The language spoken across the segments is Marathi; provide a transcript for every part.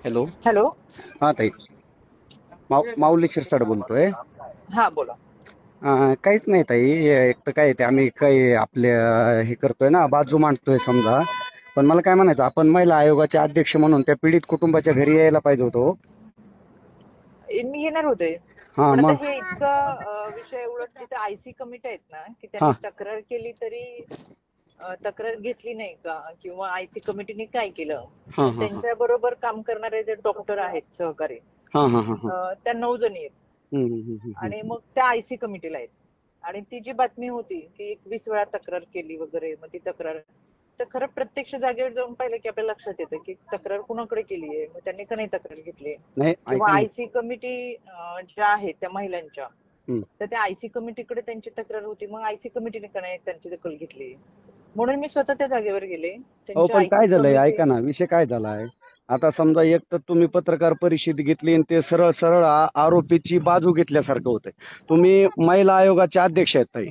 हॅलो. हॅलो. हा ताई, माऊली शिरसाट बोलतोय. हा बोला. काहीच नाही ताई, एक तर काय ते आम्ही काही आपले हे करतोय ना, बाजू मांडतोय समजा. पण मला काय म्हणायचं, आपण महिला आयोगाचे अध्यक्ष म्हणून त्या पीडित कुटुंबाच्या घरी यायला पाहिजे होतो. मी येणार होते, हा पण आता मग. हे इतका विषय उलट तिथे आयसी कमिटी आहेत ना, की हा त्यांनी तक्रार केली तरी तक्रार घेतली नाही का, किंवा आयसी कमिटीने काय केलं. हा तर हा हा त्यांच्या बरोबर काम करणारे जे डॉक्टर आहेत सहकारी, हा हा हा हा. त्या 9 जणी आहेत. हम्म, हम्म, हम्म, आणि मग त्या आयसी कमिटीला आहेत. आणि ती जी बातमी होती की 21 वेळा तक्रार केली वगैरे, मग ती तक्रार तर खरं प्रत्यक्ष जागेवर जाऊन पाहिलं की आपल्याला लक्षात येतं की तक्रार कुणाकडे केली आहे, मग त्यांनी का नाही तक्रार घेतली. नाही किंवा ऐका ना. आयसी कमिटी ज्या आहेत त्या महिलांच्या, हम्म. तर त्या आयसी कमिटीकडे त्यांची तक्रार होती, मग आयसी कमिटीने का नाही त्यांची दखल घेतली. म्हणून मी स्वतः त्या जागेवर गेले. हो, त्यांची पण आयसी काय झालंय कमिटी ऐका ना, विषय काय झालाय. आता समजा एक तर तुम्ही पत्रकार परिषद घेतली आणि ते सरळ सरळ आरोपीची बाजू घेतल्यासारखं होतंय. तुम्ही महिला आयोगाचे अध्यक्ष आहेत ताई.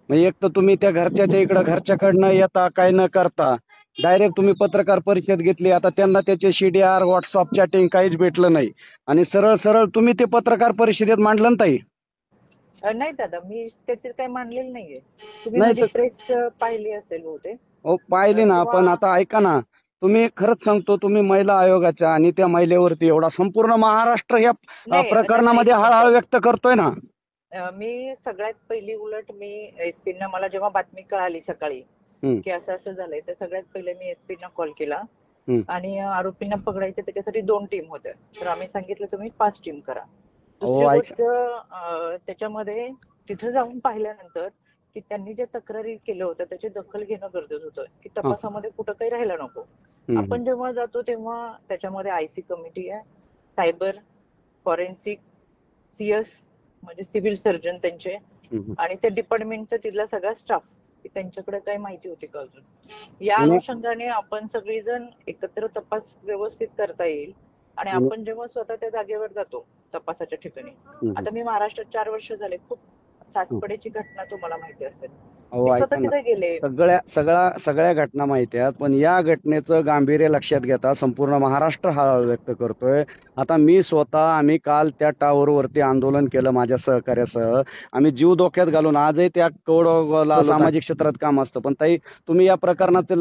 म्हणजे एक तर तुम्ही त्या घरच्याच्या इकडं घरच्याकडनं येता, काय न करता डायरेक्ट तुम्ही पत्रकार परिषद घेतली. आता त्यांना त्याचे CDR, व्हॉट्सअप चॅटिंग काहीच भेटलं नाही, आणि सरळ सरळ तुम्ही ते पत्रकार परिषदेत मांडलं ना ताई. नाही दादा, मी त्याचे काही मांडलेलं नाहीये. तुम्ही नाही माझी तर प्रेस पाहिली असेल बहुतेक. हो, पाहिली ना. किंवा पण आता ऐका ना, तुम्ही खरंच सांगतो, तुम्ही महिला आयोगाच्या आणि त्या महिलेवरती एवढा संपूर्ण महाराष्ट्र या नाही दादा, एक प्रकरणामध्ये मिनिट. हळहळ व्यक्त करतोय ना. मी सगळ्यात पहिली उलट मी एसपींना, मला जेव्हा बातमी कळाली सकाळी हम्म, की असं असं झालंय, तर सगळ्यात पहिले मी एसपींना कॉल केला. हम्म. आणि आरोपींना पकडायचे त्याच्यासाठी 2 टीम होत्या, तर आम्ही सांगितलं तुम्ही 5 टीम करा. अहो दुसरी ऐका. गोष्ट, त्याच्यामध्ये तिथं जाऊन पाहिल्यानंतर की त्यांनी जे तक्रारी केलं होतं त्याची दखल घेणं गरजेचं होतं, की हा. तपासामध्ये कुठं काही राहायला नको. हम्म, आपण जेव्हा जातो तेव्हा त्याच्यामध्ये आयसी कमिटी आहे, सायबर, फॉरेन्सिक, सीएस म्हणजे सिव्हिल सर्जन त्यांचे, हम्म. आणि त्या डिपार्टमेंटचा तिथला सगळा स्टाफ, की त्यांच्याकडे काही माहिती होती का अजून. या आणि अनुषंगाने आपण सगळीजण एकत्र तपास व्यवस्थित करता येईल. आणि आणि आपण जेव्हा स्वतः त्या जागेवर जातो तपासाच्या ठिकाणी, हम्म, आता मी महाराष्ट्रात 4 वर्ष झाले, खूप हम्म. सासपडेची घटना तुम्हाला माहिती असेल, अहो मी स्वतः ऐका ना, तिथे गेले. सगळ्या घटना माहिती आहेत, पण या घटनेचं गांभीर्य लक्षात घेता संपूर्ण महाराष्ट्र हळहळ व्यक्त करतोय. आता मी स्वतः, आम्ही काल त्या टावरवरती आंदोलन केलं माझ्या सहकार्यासह. आम्ही जीव धोक्यात घालून आजही त्या कोडला सामाजिक क्षेत्रात काम असतं. पण ताई, तुम्ही या प्रकरणाची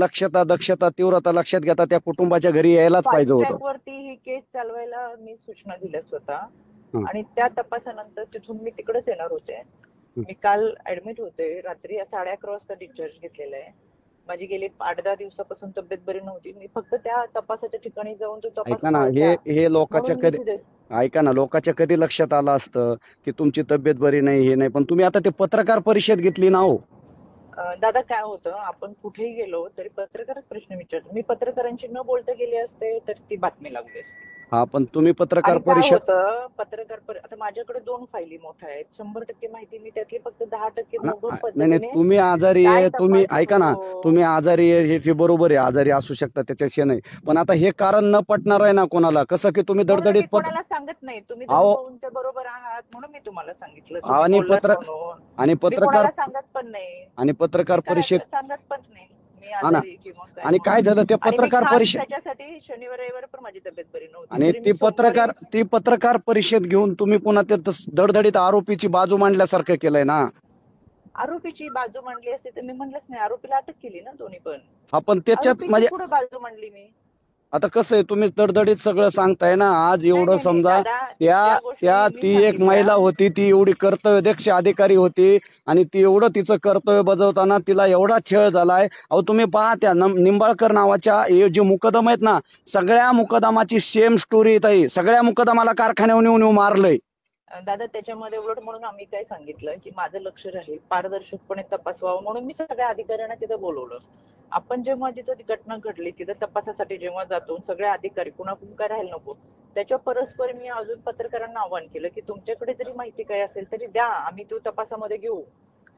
दक्षता, तीव्रता लक्षात घेता त्या कुटुंबाच्या घरी यायलाच फास्ट पाहिजे होतं. ट्रॅक वरती ही केस चालवायला मी सूचना दिल्या स्वतः. हं, आणि त्या तपासानंतर तिथून मी तिकडेच येणार होते. हं. मी काल ऍडमिट होते, रात्री 11:30 वाजता डिस्चार्ज घेतलेला आहे. माझी गेली 8-10 दिवसापासून तब्येत बरी नव्हती. मी फक्त त्या तपासाच्या ठिकाणी जाऊन तो तपास ऐका ना, हे द्या हे लोकांच्या म्हणून मी कधी तिथे. ऐका ना, लोकांच्या कधी लक्षात आलं असतं की तुमची तब्येत बरी नाही, हे नाही. पण तुम्ही आता ते पत्रकार परिषद घेतली ना हो. दादा काय होतं, आपण कुठेही गेलो तरी पत्रकारच प्रश्न विचारतो. मी पत्रकारांशी न बोलता गेले असते तर ती बातमी लागली असती. हा, पण तुम्ही पत्रकार आणि काय परिषद. होतं, आता माझ्याकडे 2 फायली मोठ्या आहेत. 100% माहिती मी त्यातली फक्त 10% मोघम नाही नाही, पद्धतीने तुम्ही आजारी काय आहे, तुम्ही तपास ऐका ना, होतो. तुम्ही आजारी आहे हे बरोबर आहे, आजारी असू शकता, त्याच्याशी नाही. पण आता हे कारण न पटणार आहे ना कोणाला, कसं की तुम्ही म्हणून मी दडदडीत कोणाला सांगत नाही, तुम्ही अहो, धनुभाऊंच्या बरोबर आहात म्हणून मी तुम्हाला सांगितलं, तुम्ही आणि बोललात म्हणून. आणि मी पत्रकार कोणाला सांगत पण नाही. आणि मी पत्रकार काय परिषद. सांगत पण नाही मी हा ना. आजारी किंवा काय आणि काय म्हणून. झालं ते आणि मी पत्रकार खास परिषद. त्याच्यासाठी शनिवार रविवार पण माझी तब्येत बरी नव्हती, आणि तरी मी सोमवारी. ती पत्रकार परिषद घेऊन तुम्ही पुन्हा ते दडदडीत आरोपीची बाजू मांडल्यासारखं केलंय ना. आरोपीची बाजू मांडली असते तर मी म्हणलंच नाही, आरोपीला अटक केली ना दोन्ही पण. हा, पण त्याच्यात आरोपीची म्हणजे पुढे बाजू मांडली मी. आता कसं आहे, तुम्ही दडदडीत सगळं सांगताय ना. आज नाही एवढं नाही नाही समजा, दादा, त्या ज्या त्या गोष्टी मी ती एक सांगितल्या. महिला होती, ती एवढी कर्तव्यदक्ष अधिकारी होती, आणि ती एवढं तिचं कर्तव्य बजावताना तिला एवढा छळ झालाय. अहो तुम्ही पहा, त्या निंबाळकर नावाच्या हे जे मुकदम आहेत ना, सगळ्या मुकदमाची सेम स्टोरी येत आहे. सगळ्या मुकदमाला कारखान्यावर नेऊन मारलंय. दादा त्याच्यामध्ये उलट म्हणून आम्ही काय सांगितलं की माझं लक्ष राहील, पारदर्शकपणे तपास व्हावा म्हणून मी सगळ्या अधिकाऱ्यांना तिथं बोलवलं. आपण जेव्हा तिथं ती घटना घडली तिथं तपासासाठी जेव्हा जातो, सगळे अधिकारी कुणाकडून काय राहायला नको. त्याच्या परस्पर मी अजून पत्रकारांना आवाहन केलं की तुमच्याकडे जरी माहिती काय असेल तरी द्या, आम्ही तो तपासामध्ये घेऊ,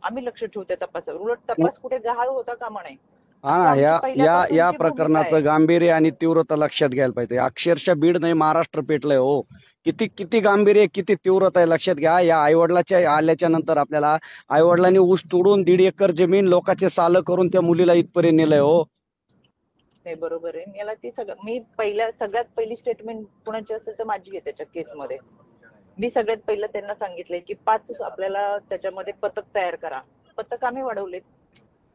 आम्ही लक्ष ठेवू त्या तपासावर. उलट तपास कुठे गहाळ होता कामा नये, अशी हा, आमची या पहिल्यापासूनची भूमिका आहे. प्रकरणाचं गांभीर्य आणि तीव्रता लक्षात घ्यायला पाहिजे. अक्षरशः बीड नाही, महाराष्ट्र पेटलंय हो. किती किती गांभीर्य, किती तीव्रता आहे लक्षात घ्या. या आईवडिलाच्या आल्याच्या नंतर आपल्याला आईवडिलांनी ऊस तोडून 1.5 एकर जमीन लोकांचे साल करून त्या मुलीला इथपर्यंत नेलंय हो. नाही बरोबर आहे. मला ती मी सगळ्यात पहिली स्टेटमेंट कुणाची असेल तर माझी आहे त्याच्या केसमध्ये. मी सगळ्यात पहिलं त्यांना सांगितलंय की 5 आपल्याला त्याच्यामध्ये पथक तयार करा. पथक आम्ही वाढवलेत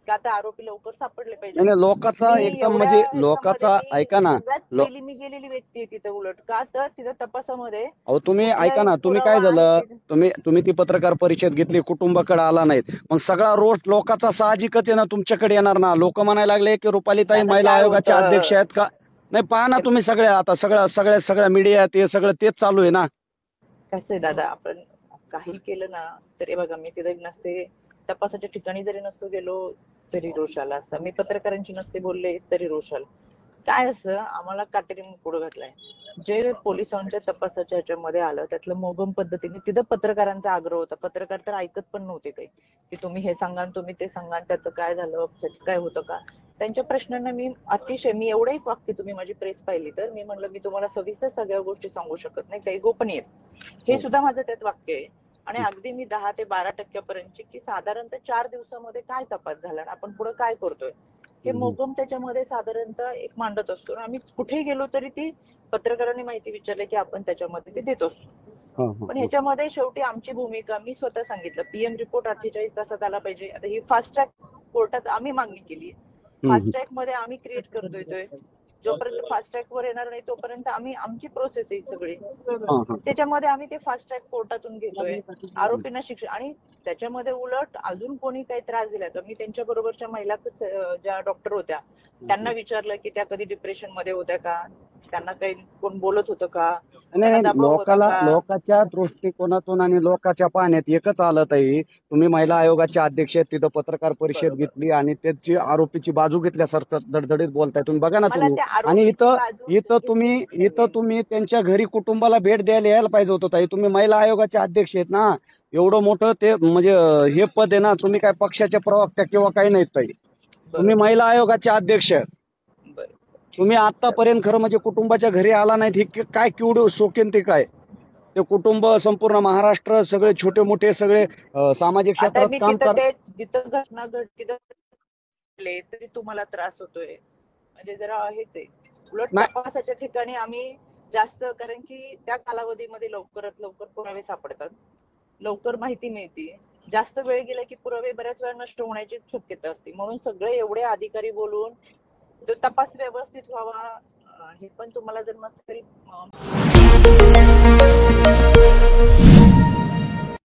की आता आरोपी लवकर सापडले पाहिजे. नाही लोकांचा मी एकदम एवढ्या म्हणजे ह्याच्यामध्ये लोकांचा मी ऐका ना सगळ्यात पहिली मी गेलेली व्यक्ती आहे तिथे. उलट का तर तिथं तपासामध्ये अहो तुम्ही ऐका कुठलाही ना, तुम्ही काय पुरावा झालं, आहे तुम्ही ती पत्रकार परिषद घेतली, कुटुंबाकडे आला नाहीत, मग सगळा रोष लोकांचा साहजिकच आहे ना तुमच्याकडे येणार ना. लोक म्हणायला लागले की रुपालीताई आता महिला काय आयोगाच्या अध्यक्ष होतं आहेत का. नाही पहा ना तुम्ही सगळ्या आता सगळ्या मीडिया ते सगळं तेच चालू आहे ना. कसं आहे दादा, आपण काही केलं ना तरी बघा, मी तिथे नसते, तपासाच्या ठिकाणी जरी नसतो गेलो तरी रोष आला असता, मी पत्रकारांशी नसते बोलले तरी रोष आला. काय असं आम्हाला काटेरी पुढे घातलाय. जे पोलिसांच्या तपासाच्या ह्याच्यामध्ये आलं त्यातलं मोगम पद्धतीने तिथं पत्रकारांचा आग्रह होता. पत्रकार तर ऐकत पण नव्हते काही, की तुम्ही हे सांगा तुम्ही ते सांगा, त्याचं काय झालं, त्याचं काय होतं का. त्यांच्या प्रश्नांना मी एवढं एक वाक्य, तुम्ही माझी प्रेस पाहिली तर मी म्हणलं मी तुम्हाला सविस्तर सगळ्या गोष्टी सांगू शकत नाही, काही गोपनीय हे सुद्धा माझं त्यात वाक्य आहे. आणि अगदी मी 10 ते 12% की साधारणतः 4 दिवसामध्ये काय तपास झाला आणि आपण पुढे काय करतोय हे मोगम त्याच्यामध्ये साधारणतः एक मांडत असतो. आम्ही कुठेही गेलो तरी ती पत्रकारांनी माहिती विचारली की आपण त्याच्यामध्ये ते देत असतो. पण ह्याच्यामध्ये शेवटी आमची भूमिका मी स्वतः सांगितलं, पीएम रिपोर्ट 48 तासात आला पाहिजे. आता ही फास्ट ट्रॅक कोर्टात आम्ही मागणी केली. फास्ट ट्रॅक मध्ये आम्ही क्रिएट करतोय. जोपर्यंत फास्ट ट्रॅक वर येणार नाही तोपर्यंत आमची प्रोसेस आहे सगळी. त्याच्यामध्ये आम्ही ते फास्ट ट्रॅक कोर्टातून घेतोय. आरोपींना शिक्षा, आणि त्याच्यामध्ये उलट अजून कोणी काही त्रास दिला तर मी त्यांच्या बरोबरच्या महिला ज्या डॉक्टर होत्या त्यांना विचारलं की त्या कधी डिप्रेशन मध्ये होत्या का, त्यांना काही कोण बोलत होतं का, त्यांना नाही दबाव होता का. लोकांच्या दृष्टिकोनातून आणि लोकांच्या पाहण्यात एकच आलं ताई, तुम्ही महिला आयोगाच्या अध्यक्ष आहेत, तिथं पत्रकार परिषद बरोबर. घेतली आणि त्याची आरोपीची बाजू घेतल्यासारखं धडधडीत बोलताय तुम्ही. बघा ना मला तुम्ही. त्या आणि आरोपीची बाजू इथं तुम्ही त्यांच्या घरी कुटुंबाला भेट द्यायला यायला पाहिजे होतं ताई. तुम्ही महिला आयोगाचे अध्यक्ष आहेत ना, एवढं मोठं ते म्हणजे हे पद आहे ना, तुम्ही काय पक्षाच्या प्रवक्त्या किंवा काही नाहीत ताई, तुम्ही महिला आयोगाचे अध्यक्ष आहेत. बरं. तुम्ही आतापर्यंत खरं म्हणजे कुटुंबाच्या घरी आला नाहीत, हे काय केवढं शोकेन ते काय. ते कुटुंब संपूर्ण महाराष्ट्र सगळे छोटे मोठे सगळे सामाजिक आता क्षेत्रात मी काम तिथं कर. जिथं घटना घडली तरी तुम्हाला त्रास होतोय म्हणजे जरा हेच आहे. उलट नाही तपासाच्या ठिकाणी आम्ही जास्त, कारण की त्या कालावधीमध्ये लवकरात लवकर पुरावे सापडतात, लवकर माहिती मिळते. जास्त वेळ गेला की पुरावे बऱ्याच वेळा नष्ट होण्याची शक्यता असते. म्हणून सगळे एवढे अधिकारी बोलून तो तपास व्यवस्थित व्हावा, हे पण तुम्हाला जर नसेल